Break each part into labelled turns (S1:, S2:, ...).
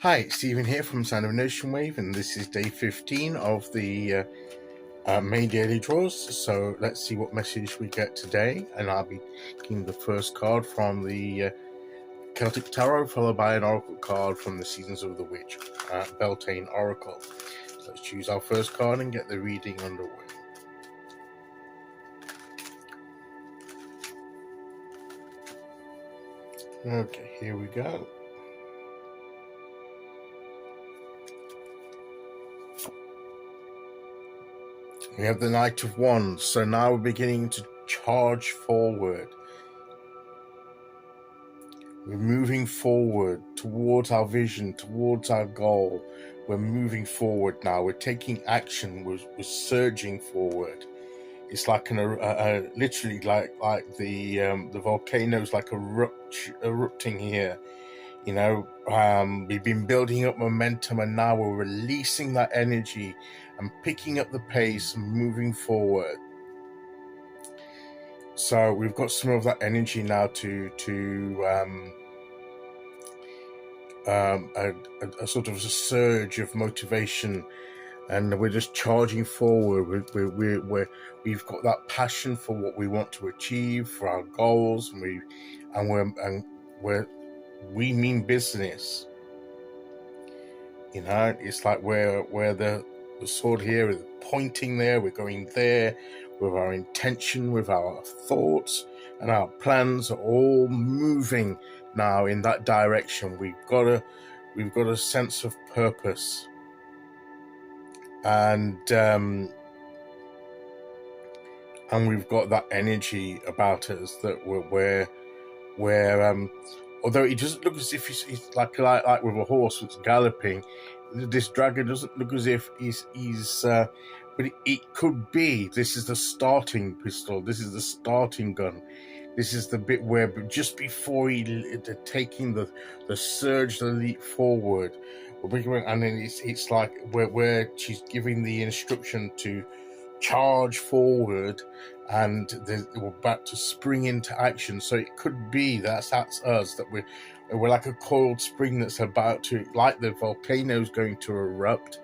S1: Hi, it's Stephen here from Sound of an Ocean Wave, and this is day 15 of the May daily draws. So let's see what message we get today, and I'll be taking the first card from the Celtic Tarot, followed by an oracle card from the Seasons of the Witch, Beltane Oracle. So let's choose our first card and get the reading underway. Okay, here we go. We have the Knight of Wands, so now we're beginning to charge forward. We're moving forward towards our vision, towards our goal. We're moving forward now. We're taking action. We're surging forward. It's like literally like the volcano's like erupting here. You know, we've been building up momentum, and now we're releasing that energy and picking up the pace and moving forward. So we've got some of that energy now a sort of a surge of motivation, and we're just charging forward. We've got that passion for what we want to achieve, for our goals, and we mean business. You know, it's like where the sword here is pointing there. We're going there with our intention, with our thoughts, and our plans are all moving now in that direction. We've got a sense of purpose, and we've got that energy about us that we're although it doesn't look as if he's like with a horse that's galloping, this dragon doesn't look as if he's but it could be. This is the starting pistol. This is the starting gun. This is the bit where just before taking the surge, the leap forward, and then it's like where she's giving the instruction to charge forward, and we're about to spring into action. So it could be that's us, that we're like a coiled spring that's about to, like the volcano's going to erupt.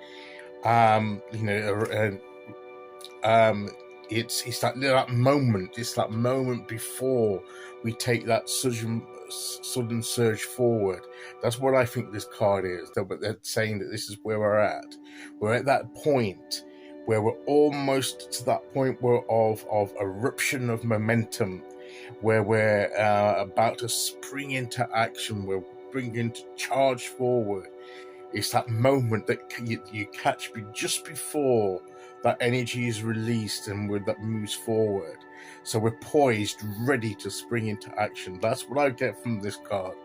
S1: It's that moment. It's that moment before we take that sudden surge forward. That's what I think this card is. They're saying that this is where we're at. We're at that point where we're almost to that point of eruption of momentum, where we're about to spring into action. We're bringing to charge forward. It's that moment that you catch just before that energy is released and that moves forward. So we're poised, ready to spring into action. That's what I get from this card.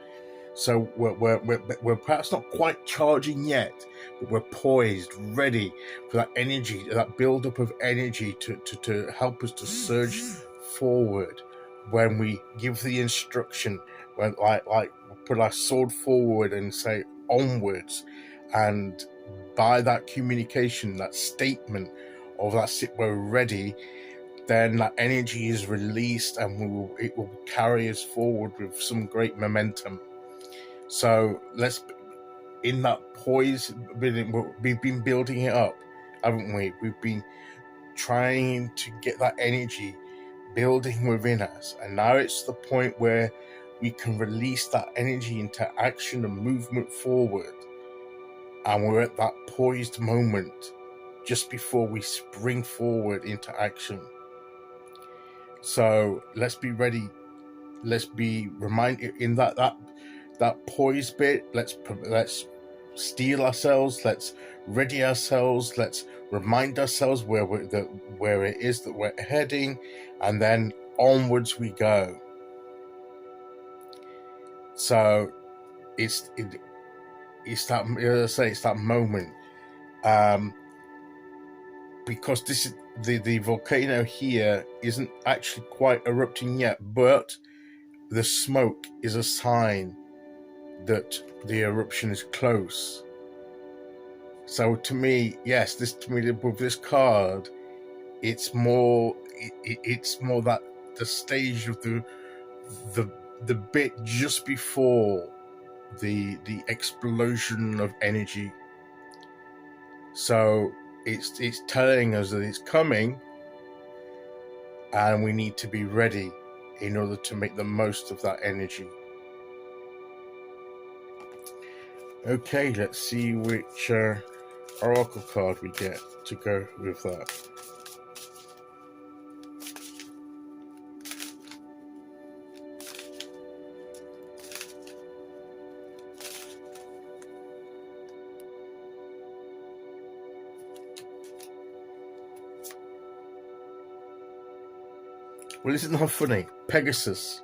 S1: So we're perhaps not quite charging yet, but we're poised, ready for that energy, that build-up of energy to help us to surge forward when we give the instruction, when like put our sword forward and say onwards, and by that communication, that statement of we're ready, then that energy is released, and it will carry us forward with some great momentum. So in that poise, we've been building it up, haven't we? We've been trying to get that energy building within us, and now it's the point where we can release that energy into action and movement forward. And we're at that poised moment just before we spring forward into action. So let's be ready. Let's be reminded in that poised bit. Let's steel ourselves. Let's ready ourselves. Let's remind ourselves where it is that we're heading, and then onwards we go. So it's that, as I say, it's that moment, because this is the volcano here isn't actually quite erupting yet, but the smoke is a sign that the eruption is close. So to me, yes, with this card, it's more that the stage of the bit just before the explosion of energy. So it's telling us that it's coming, and we need to be ready in order to make the most of that energy. Okay, let's see which oracle card we get to go with that. Well, isn't that funny? Pegasus.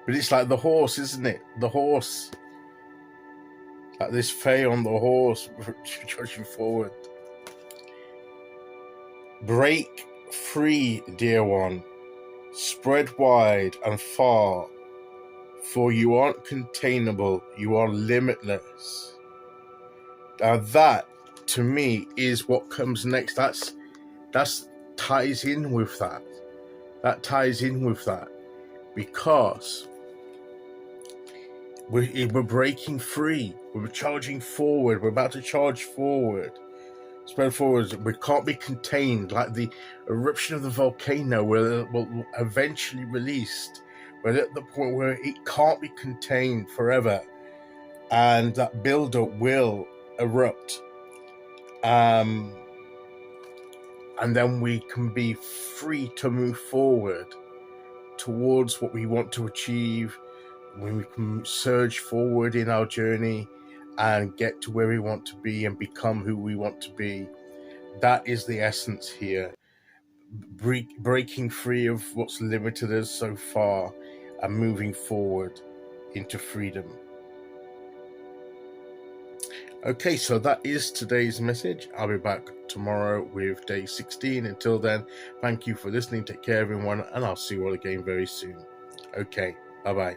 S1: But it's like the horse, isn't it? The horse. Like this fae on the horse, trudging forward. Break free, dear one. Spread wide and far. For you aren't containable. You are limitless. Now that, to me, is what comes next. That's ties in with that. That ties in with that. Because we're breaking free. We're charging forward. We're about to charge forward. Spread forward. We can't be contained, like the eruption of the volcano will eventually released. We're at the point where it can't be contained forever, and that buildup will erupt. And then we can be free to move forward towards what we want to achieve, when we can surge forward in our journey and get to where we want to be and become who we want to be. That is the essence here. Breaking free of what's limited us so far and moving forward into freedom. Okay, so that is today's message. I'll be back tomorrow with day 16. Until then, thank you for listening. Take care, everyone, and I'll see you all again very soon. Okay, bye-bye.